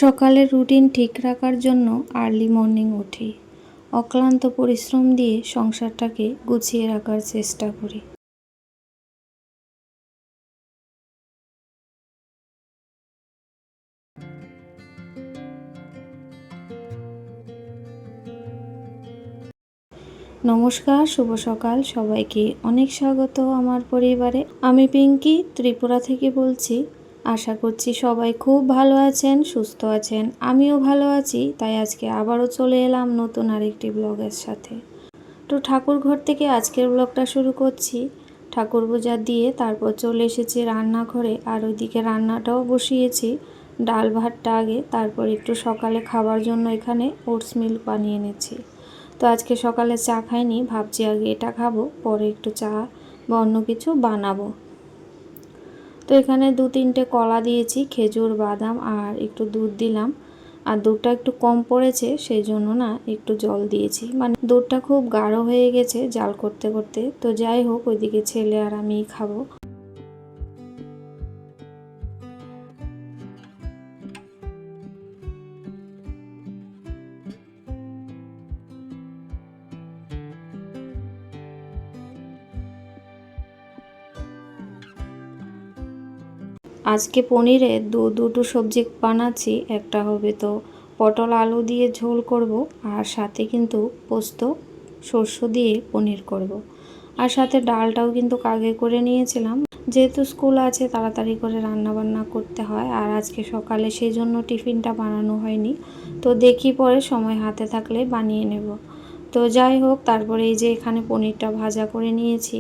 সকালের রুটিন ঠিক রাখার জন্য আর্লি মর্নিং উঠি। অক্লান্ত পরিশ্রম দিয়ে সংসারটাকে গুছিয়ে রাখার চেষ্টা করি। নমস্কার, শুভ সকাল সবাইকে। অনেক স্বাগত আমার পরিবারে। আমি পিঙ্কি ত্রিপুরা থেকে বলছি। আশা করছি সবাই খুব ভালো আছেন, সুস্থ আছেন। আমিও ভালো আছি, তাই আজকে আবারও চলে এলাম নতুন আরেকটি ব্লগের সাথে। তো ঠাকুর ঘর থেকে আজকের ব্লগটা শুরু করছি। ঠাকুর পূজা দিয়ে তারপর চলে এসেছি রান্নাঘরে, আর ওইদিকে রান্নাটাও বসিয়েছি। ডাল ভাতটা আগে, তারপর একটু সকালে খাবার জন্য এখানে ওটস মিল্ক বানিয়ে এনেছি। তো আজকে সকালে চা খাইনি, ভাবছি আগে এটা খাবো, পরে একটু চা বা অন্য কিছু বানাবো। তো এখানে 2-3টে কলা দিয়েছি, খেজুর, বাদাম আর একটু দুধ দিলাম। আর দুধটা একটু কম পড়েছে, সেই জন্য না একটু জল দিয়েছি, মানে দুধটা খুব গাঢ় হয়ে গেছে জাল করতে করতে। তো যাই হোক, ওইদিকে ছেলে আর আমিই খাবো। আজকে পনিরে দুটো সবজি বানাচ্ছি। একটা হবে তো পটল আলু দিয়ে ঝোল করব, আর সাথে কিন্তু পোস্ত সরষে দিয়ে পনির করব। আর সাথে ডালটাও কিন্তু আগে করে নিয়েছিলাম, যেহেতু স্কুল আছে তাড়াতাড়ি করে রান্না বান্না করতে হয়। আর আজকে সকালে সেই জন্য টিফিনটা বানানো হয়নি। তো দেখি পরে সময় হাতে থাকলে বানিয়ে নেব। তো যাই হোক, তারপরে এই যে এখানে পনিরটা ভাজা করে নিয়েছি।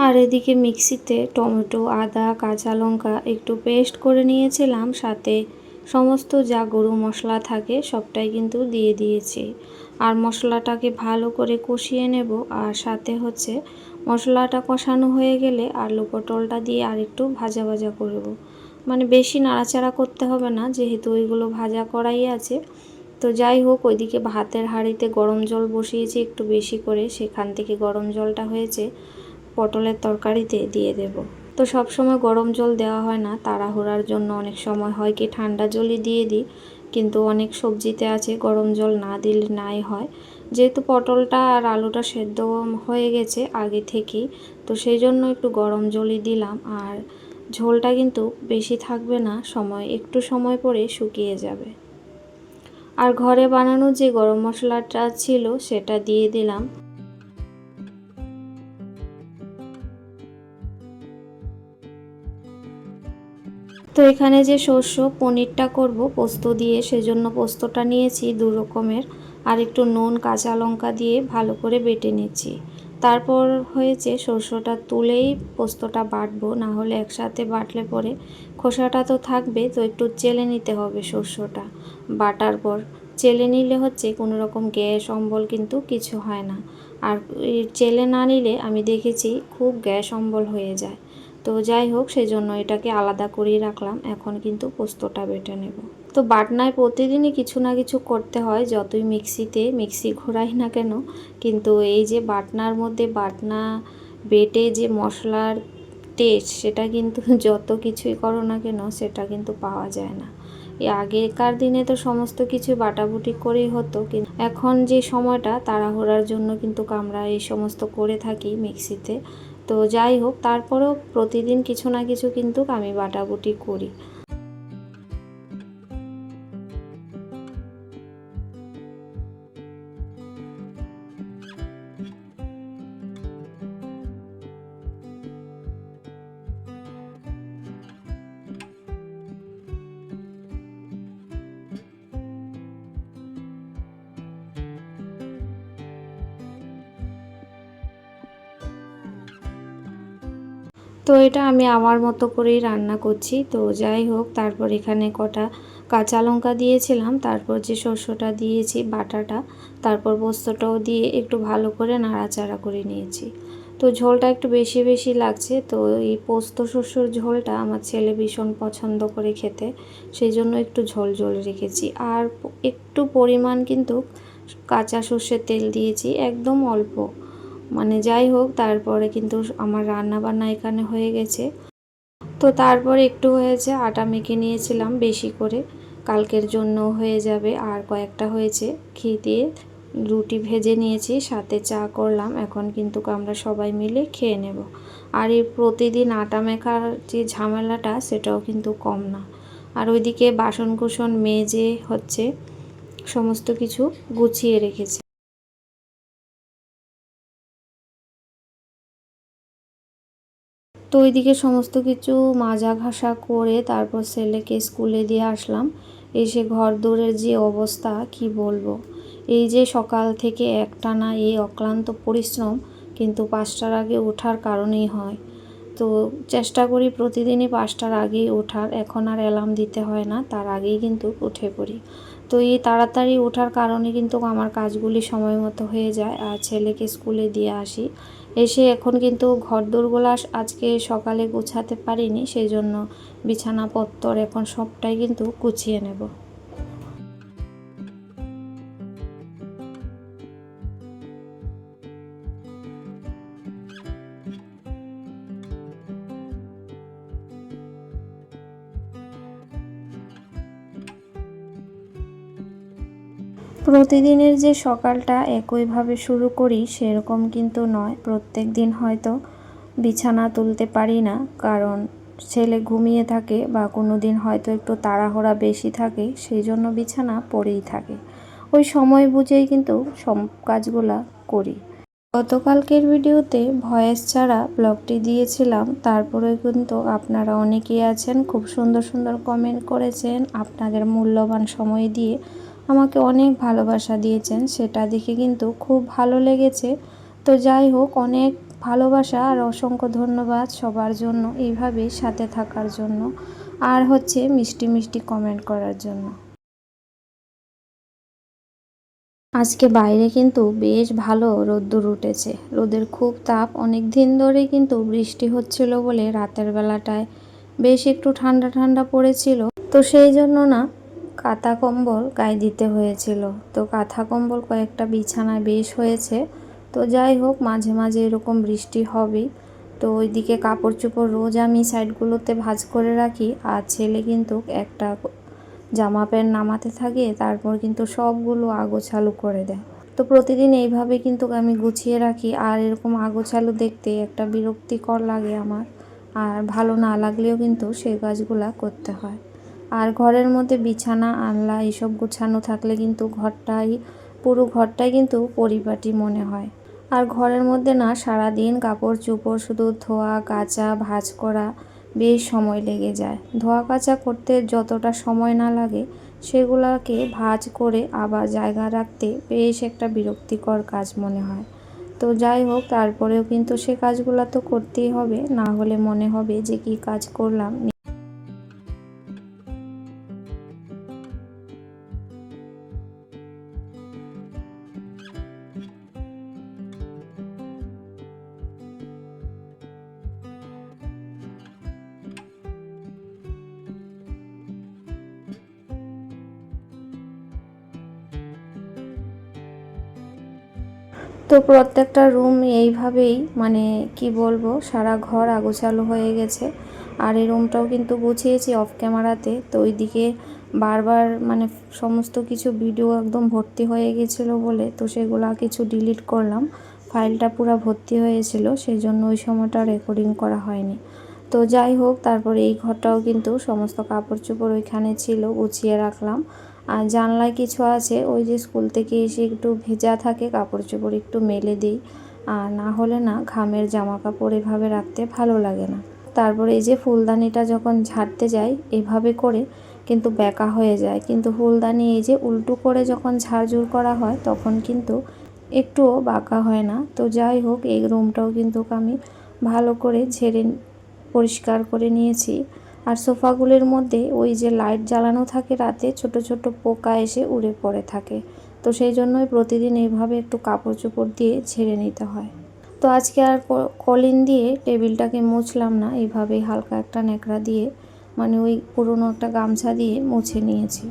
আর এদিকে মিক্সিতে টমেটো, আদা, কাঁচা লঙ্কা একটু পেস্ট করে নিয়েছিলাম, সাথে সমস্ত যা গরু মশলা থাকে সবটাই কিন্তু দিয়ে দিয়েছি। আর মশলাটাকে ভালো করে কষিয়ে নেব। আর সাথে হচ্ছে মশলাটা কষানো হয়ে গেলে আলু পটলটা দিয়ে আর একটু ভাজা ভাজা করব। মানে বেশি নাড়াচাড়া করতে হবে না, যেহেতু ওইগুলো ভাজা করাই আছে। তো যাই হোক, ওইদিকে ভাতের হাঁড়িতে গরম জল বসিয়েছি একটু বেশি করে, সেখান থেকে গরম জলটা হয়েছে পটলের তরকারিতে দিয়ে দেব। তো সব সময় গরম জল দেওয়া হয় না, তাড়াহুড়ার জন্য অনেক সময় হয় কি ঠান্ডা জলই দিয়ে দিই। কিন্তু অনেক সবজিতে আছে গরম জল না দিলে নাই হয়। যেহেতু পটলটা আর আলুটা সেদ্ধ হয়ে গেছে আগে থেকেই, তো সেই জন্য একটু গরম জলই দিলাম। আর ঝোলটা কিন্তু বেশি থাকবে না, একটু সময় পরে শুকিয়ে যাবে। আর ঘরে বানানো যে গরম মশলাটা ছিল সেটা দিয়ে দিলাম। তো এখানে যে পনিরটা করব পোস্ত দিয়ে, সেজন্য পোস্তটা নিয়েছি 2 রকমের। আর একটু নুন, কাঁচা লঙ্কা দিয়ে ভালো করে বেটে নিচ্ছি। তারপর হয়েছে সরষেটা তুলেই পোস্তটা বাটবো, না হলে একসাথে বাটলে পরে খোসাটা তো থাকবে। তো একটু চেলে নিতে হবে সরষেটা বাটার পর। চেলে নিলে হচ্ছে কোনো রকম গ্যাস অম্বল কিন্তু কিছু হয় না। আর চেলে না নিলে আমি দেখেছি খুব গ্যাস অম্বল হয়ে যায়। তো যাই হোক, সেজন্য এটাকে আলাদা করেই রাখলাম। এখন কিন্তু পোস্তটা বেটে নেব। তো বাটনায় প্রতিদিনই কিছু না কিছু করতে হয়, যতই মিক্সি ঘোরাই না কেন। কিন্তু এই যে বাটনার মধ্যে বাটনা বেটে যে মশলার টেস্ট, সেটা কিন্তু যত কিছুই করো না কেন সেটা কিন্তু পাওয়া যায় না। এই আগেকার দিনে তো সমস্ত কিছু বাটাবুটি করেই হতো, কিন্তু এখন যে সময়টা তাড়াহুড়ার জন্য কিন্তু আমরা এই সমস্ত করে থাকি মিক্সিতে। তো যাই হোক, তারপরেও প্রতিদিন কিছু না কিছু কিন্তু আমি বাটাবুটি করি। তো এটা আমি আমার মতো করেই রান্না করছি। তো যাই হোক, তারপর এখানে কটা কাঁচা লঙ্কা দিয়েছিলাম, তারপর যে শস্যটা দিয়েছি বাটাটা, তারপর পোস্তটাও দিয়ে একটু ভালো করে নাড়াচাড়া করে নিয়েছি। তো ঝোলটা একটু বেশি বেশি লাগছে। তো এই পোস্ত শস্যর ঝোলটা আমার ছেলে ভীষণ পছন্দ করে খেতে, সেই জন্য একটু ঝোল ঝোল রেখেছি। আর একটু পরিমাণ কিন্তু কাঁচা সর্ষের তেল দিয়েছি, একদম অল্প। মানে যাই হোক, তারপরে কিন্তু আমার রান্না বান্না এখানে হয়ে গেছে। তো তারপরে একটু হয়েছে আটা মেখে নিয়েছিলাম বেশি করে, কালকের জন্য হয়ে যাবে। আর কয়েকটা হয়েছে, ঘি দিয়ে রুটি ভেজে নিয়েছি, সাথে চা করলাম। এখন কিন্তু আমরা সবাই মিলে খেয়ে নেব। আর এই প্রতিদিন আটা মেখার যে ঝামেলাটা, সেটাও কিন্তু কম না। আর ওইদিকে বাসনকুসন মেজে হচ্ছে সমস্ত কিছু গুছিয়ে রেখেছি। তো ওইদিকে সমস্ত কিছু মাজা ঘষা করে তারপর ছেলেকে স্কুলে দিয়ে আসলাম। এসে ঘর দৌড়ের যে অবস্থা কি বলবো। এই যে সকাল থেকে একটানা এই অক্লান্ত পরিশ্রম কিন্তু 5টার আগে ওঠার কারণেই হয়। তো চেষ্টা করি প্রতিদিনই 5টার আগেই ওঠার, এখন আর অ্যালার্ম দিতে হয় না, তার আগেই কিন্তু উঠে পড়ি। তো এই তাড়াতাড়ি ওঠার কারণে কিন্তু আমার কাজগুলি সময় মতো হয়ে যায়। আর ছেলেকে স্কুলে দিয়ে আসি, এসে এখন কিন্তু ঘরদোরগুলো আজকে সকালে গুছাতে পারিনি, সেই জন্য বিছানাপত্তর এখন সবটাই কিন্তু গুছিয়ে নেব। প্রতিদিনের যে সকালটা একইভাবে শুরু করি সেরকম কিন্তু নয়। প্রত্যেক দিন হয়তো বিছানা তুলতে পারি না, কারণ ছেলে ঘুমিয়ে থাকে বা কোনো দিন হয়তো একটু তাড়াহুড়া বেশি থাকে, সেই জন্য বিছানা পড়েই থাকে। ওই সময় বুঝেই কিন্তু সব কাজগুলা করি। গতকালকের ভিডিওতে ভয়েস ছাড়া ব্লগটি দিয়েছিলাম, তারপরে কিন্তু আপনারা অনেকেই আছেন খুব সুন্দর সুন্দর কমেন্ট করেছেন, আপনাদের মূল্যবান সময় দিয়ে আমাকে অনেক ভালোবাসা দিয়েছেন, সেটা দেখে কিন্তু খুব ভালো লেগেছে। তো যাই হোক, অনেক ভালোবাসা আর অসংখ্য ধন্যবাদ সবার জন্য এইভাবেই সাথে থাকার জন্য, আর হচ্ছে মিষ্টি মিষ্টি কমেন্ট করার জন্য। আজকে বাইরে কিন্তু বেশ ভালো রোদ্দুর উঠেছে, রোদের খুব তাপ। অনেক দিন ধরেই কিন্তু বৃষ্টি হচ্ছিল বলে রাতের বেলাটায় বেশ একটু ঠান্ডা ঠান্ডা পড়েছিল। তো সেই জন্য না কাঁথা কম্বল গায়ে দিতে হয়েছিল। তো কাঁথা কম্বল কয়েকটা বিছানায় বেশ হয়েছে। তো যাই হোক, মাঝে মাঝে এরকম বৃষ্টি হবেই। তো ওইদিকে কাপড় চোপড় রোজ আমি সাইডগুলোতে ভাঁজ করে রাখি, আর ছেলে কিন্তু একটা জামা প্যান্ট নামাতে থাকে, তারপর কিন্তু সবগুলো আগোছালো করে দেয়। তো প্রতিদিন এইভাবে কিন্তু আমি গুছিয়ে রাখি। আর এরকম আগোছালো দেখতে একটা বিরক্তিকর লাগে আমার, আর ভালো না লাগলেও কিন্তু সেই কাজগুলা করতে হয়। আর ঘরের মধ্যে বিছানা আনলা এইসব গুছানো থাকলে কিন্তু পুরো ঘরটাই কিন্তু পরিপাটি মনে হয়। আর ঘরের মধ্যে না সারাদিন কাপড় চোপড় শুধু ধোয়া কাচা ভাঁজ করা বেশ সময় লেগে যায়। ধোয়া কাচা করতে যতটা সময় না লাগে, সেগুলোকে ভাঁজ করে আবার জায়গা রাখতে বেশ একটা বিরক্তিকর কাজ মনে হয়। তো যাই হোক, তারপরেও কিন্তু সে কাজগুলো তো করতেই হবে, না হলে মনে হবে যে কি কাজ করলাম। তো প্রত্যেকটা রুম এইভাবেই, মানে কি বলবো, সারা ঘর আগোছালো হয়ে গেছে। আর এই রুমটাও কিন্তু গুছিয়েছি অফ ক্যামেরাতে। তো ওইদিকে বারবার মানে সমস্ত কিছু ভিডিও একদম ভর্তি হয়ে গেছিলো বলে, তো সেগুলো কিছু ডিলিট করলাম। ফাইলটা পুরো ভর্তি হয়েছিল, সেই জন্য ওই সময়টা রেকর্ডিং করা হয়নি। তো যাই হোক, তারপরে এই ঘরটাও কিন্তু সমস্ত কাপড় চোপড় ওইখানে ছিল, গুছিয়ে রাখলাম। আর জানলায় কিছু আছে, ওই যে স্কুল থেকে এসে একটু ভেজা থাকে কাপড় চোপড় একটু মেলে দিই, আর না হলে না ঘামের জামা কাপড় এভাবে রাখতে ভালো লাগে না। তারপরে এই যে ফুলদানিটা যখন ঝাড়তে যাই এভাবে করে কিন্তু বেঁকা হয়ে যায়, কিন্তু ফুলদানি এই যে উল্টো করে যখন ঝাড়ঝুড় করা হয় তখন কিন্তু একটুও বাঁকা হয় না। তো যাই হোক, এই রুমটাও কিন্তু আমি ভালো করে ঝেড়ে পরিষ্কার করে নিয়েছি। আর সোফাগুলির মধ্যে ওই যে লাইট জ্বালানো থাকে রাতে, ছোট ছোট পোকা এসে উড়ে পড়ে থাকে। তো সেই জন্যই প্রতিদিন এইভাবে একটু কাপড় চোপড় দিয়ে ঝেড়ে নিতে হয়। তো আজকে আর কলিন দিয়ে টেবিলটাকে মুছলাম না, এইভাবেই হালকা একটা ন্যাকড়া দিয়ে মানে ওই পুরনো একটা গামছা দিয়ে মুছে নিয়েছি।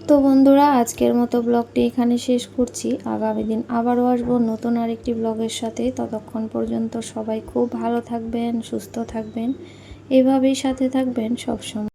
তো বন্ধুরা, আজকের মতো ব্লগটি এখানে শেষ করছি। আগামী দিন আবারও আসবো নতুন আরেকটি ব্লগের সাথে। ততক্ষণ পর্যন্ত সবাই খুব ভালো থাকবেন, সুস্থ থাকবেন, এভাবেই সাথে থাকবেন সবসময়।